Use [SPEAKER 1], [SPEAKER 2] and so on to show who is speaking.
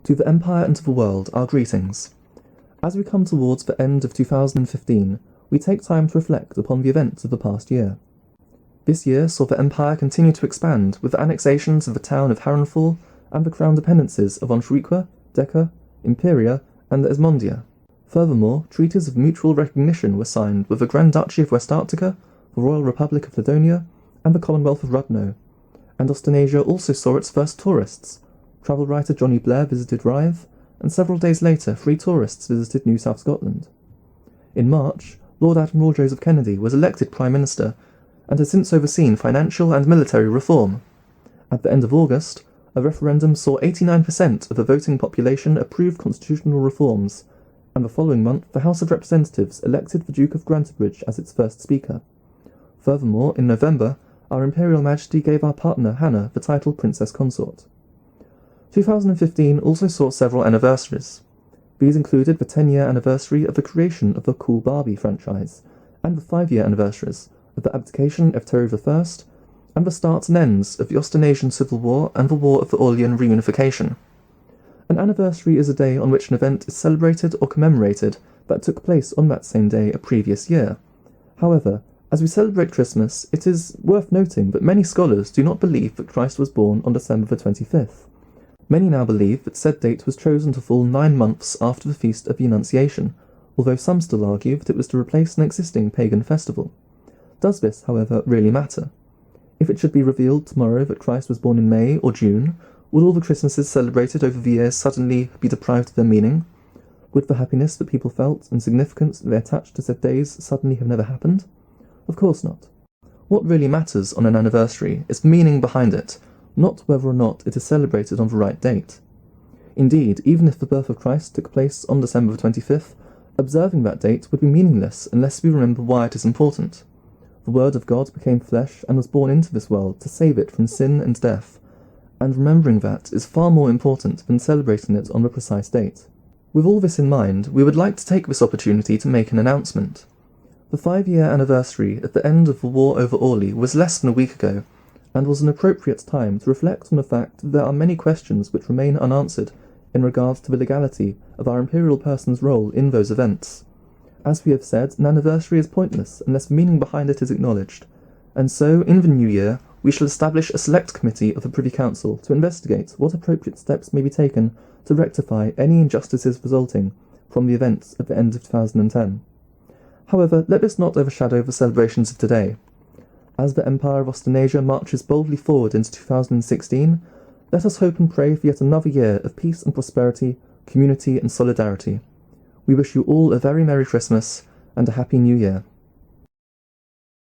[SPEAKER 1] To the Empire and to the world, our greetings. As we come towards the end of 2015, we take time to reflect upon the events of the past year. This year saw the Empire continue to expand with the annexations of the town of Harenfall and the crown dependencies of Enfriqua, Dekker, Imperia and Esmondia. Furthermore, treaties of mutual recognition were signed with the Grand Duchy of Westarctica, the Royal Republic of Ladonia, and the Commonwealth of Rudno, and Austenasia also saw its first tourists. Travel writer Jonny Blair visited Wrythe, and several days later 3 tourists visited New South Scotland. In March, Lord Admiral Joseph Kennedy was elected Prime Minister, and has since overseen financial and military reform. At the end of August, a referendum saw 89% of the voting population approve constitutional reforms, and the following month the House of Representatives elected the Duke of Grantabridge as its first Speaker. Furthermore, in November, our Imperial Majesty gave our partner Hannah the title Princess Consort. 2015 also saw several anniversaries. These included the 10-year anniversary of the creation of the Cool Barbie franchise, and the 5-year anniversaries of the abdication of Terry I, and the starts and ends of the Austenasian Civil War and the War of the Orlean Reunification. An anniversary is a day on which an event is celebrated or commemorated that took place on that same day a previous year. However, as we celebrate Christmas, it is worth noting that many scholars do not believe that Christ was born on December the 25th. Many now believe that said date was chosen to fall 9 months after the Feast of the Annunciation, although some still argue that it was to replace an existing pagan festival. Does this, however, really matter? If it should be revealed tomorrow that Christ was born in May or June, would all the Christmases celebrated over the years suddenly be deprived of their meaning? Would the happiness that people felt and significance that they attached to said days suddenly have never happened? Of course not. What really matters on an anniversary is the meaning behind it, not whether or not it is celebrated on the right date. Indeed, even if the birth of Christ took place on December 25th, observing that date would be meaningless unless we remember why it is important. The Word of God became flesh and was born into this world to save it from sin and death, and remembering that is far more important than celebrating it on the precise date. With all this in mind, we would like to take this opportunity to make an announcement. The 5-year anniversary at the end of the war over Orly was less than a week ago, and was an appropriate time to reflect on the fact that there are many questions which remain unanswered in regards to the legality of our imperial person's role in those events. As we have said, an anniversary is pointless unless the meaning behind it is acknowledged, and so, in the new year, we shall establish a select committee of the Privy Council to investigate what appropriate steps may be taken to rectify any injustices resulting from the events at the end of 2010. However, let this not overshadow the celebrations of today. As the Empire of Austenasia marches boldly forward into 2016, let us hope and pray for yet another year of peace and prosperity, community and solidarity. We wish you all a very Merry Christmas and a Happy New Year.